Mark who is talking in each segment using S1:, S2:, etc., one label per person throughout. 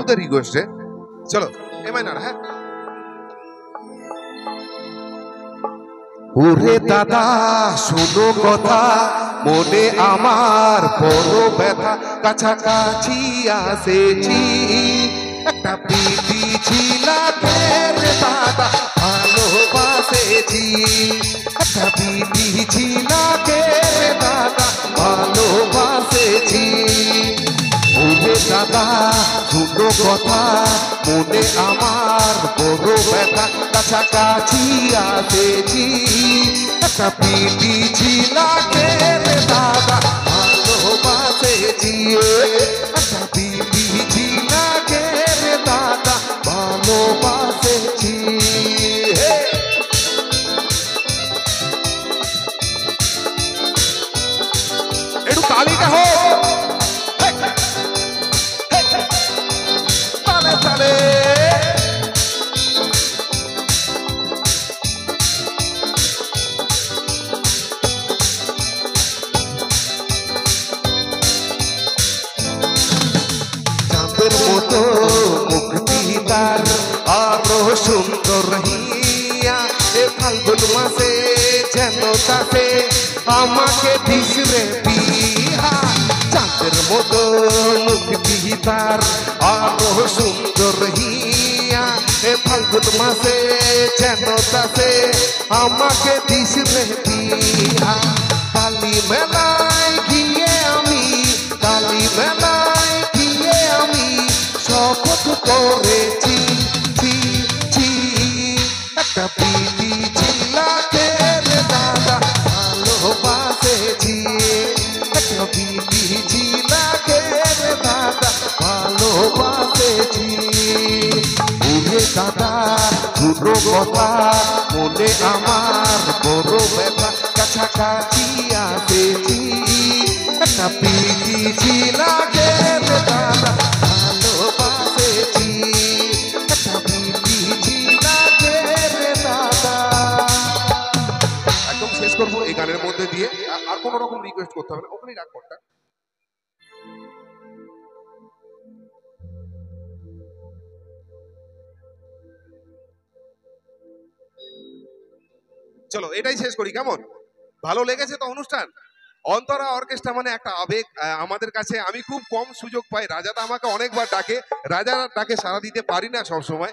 S1: বন্ধুদের রিকোয়েস্টে চলো এ মাইনার। হ্যাঁ, ওরে দাদা শোনো কথা, মনে আমার বড় ব্যথা, কাছাকাছি আসেছি, একটা প্রীতি ছিলাকে রে দাদা ভালোবাসেছি, একটা প্রীতি ছিলাকে রে দাদা ভালোবাসেছি। ওরে দাদা শোনো কথা, মনে আমার বড় ব্যথা, কাছাকাছি আসেছি, একটা প্রীতি ছিলাকে রে দাদা ভালোবাসেছি, একটা প্রীতি ছিলাকে রে দাদা ভালোবাসেছি। একটু তালিকা হোক, তালে তালে চাঁদের মতো মুক্তি তার আরো সুন্দর হিয়া, এ ফাল্গুন মাসে যেন তাতে আমাকে দিস রে বিহা। চাঁদের মতো মুক্তি তার আরো সুন্দর হিয়া, এ ফাল্গুন মাসে যেন তাতে আমাকে দিস রে বিহা। কালী মেলায় গিয়ে আমি, কালী মেলায় গিয়ে আমি শপথ করেছি, একটা প্রীতি ছিলাকে রে দাদা ভালোবাসেছি, একটা প্রীতি ছিলাকে রে দাদা ভালোবাসেছি। ওরে দাদা দুটো কথা, মনে আমার বড় ব্যথা, কাছাকাছি আসেছি, একটা প্রীতি ছিলাকে রে দাদা ভালোবাসেছি, একটা প্রীতি ছিলাকে রে দাদা। একদম শেষ করবো এই গানের মধ্যে দিয়ে, আর কোন রকম রিকোয়েস্ট করতে হবে না, ওখানেই রাখ করতে। চলো এটাই শেষ করি, কেমন? ভালো লেগেছে তো অনুষ্ঠান? অন্তরা অর্কেস্ট্রা মানে একটা আবেগ আমাদের কাছে। আমি খুব কম সুযোগ পাই, রাজাদা আমাকে অনেকবার ডাকে, রাজাদা ডাকে সাড়া দিতে পারি না সব সময়,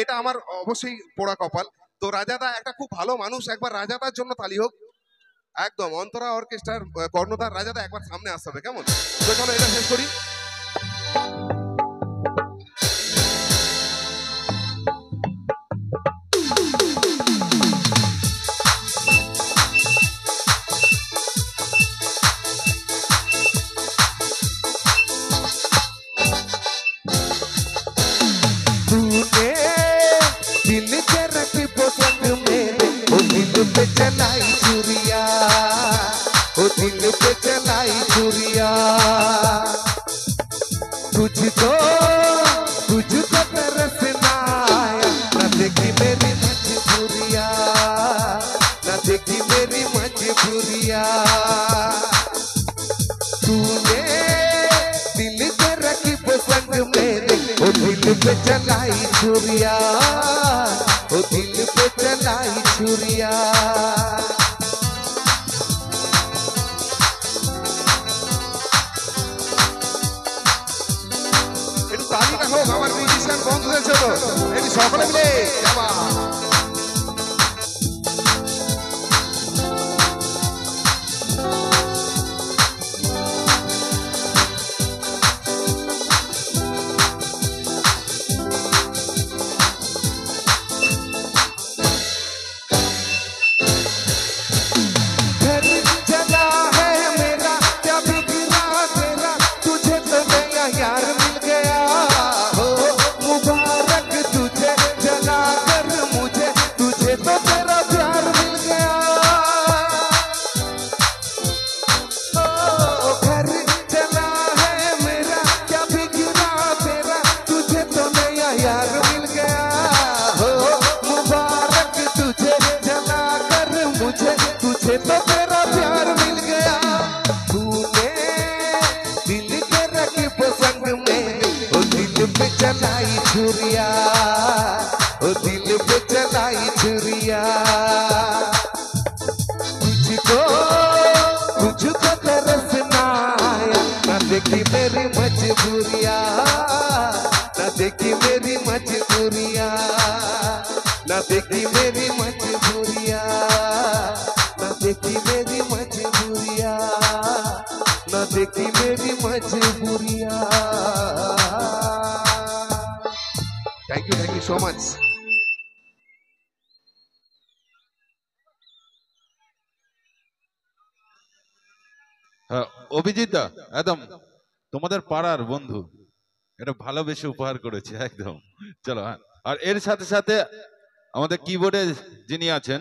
S1: এটা আমার অবশ্যই পোড়া কপাল। তো রাজাদা একটা খুব ভালো মানুষ, একবার রাজাদার জন্য তালি হোক। একদম অন্তরা অর্কেস্ট্রার কর্ণধার রাজাদা একবার সামনে আসতে হবে, কেমন? তো চলো এটা শেষ করি। पे चलाई छुरिया, ओ दिल पे चलाई छुरिया, तुझको तुझको तरसना आया, न देखी मेरी मजबूरिया, न देखी मेरी मजबूरिया। तूने दिल पे रखी पसंद मेरे, ओ दिल पे चलाई छुरिया, ओ दिल पे चलाई छुरिया। একটু তালিকা হোক আমার মিউজিশিয়ান বন্ধুদের জন্য, একটু সকলে মিলে যাবা। पे चलाई छुरिया, ओ दिल पे चलाई छुरिया। तुझको तुझको तरस ना आया, ना देखी मेरी मजबूरिया, ना देखी मेरी मजबूरिया, ना देखी मेरी मजबूरिया, ना देखी मेरी मजबूरिया, ना देखी मेरी मजबूरिया। Thank you so much.
S2: হ্যাঁ, অভিজিৎ দা একদম তোমাদের পাড়ার বন্ধু, এটা ভালোবেসে উপহার করেছে একদম। চলো, হ্যাঁ। আর এর সাথে সাথে আমাদের কিবোর্ডে যিনি আছেন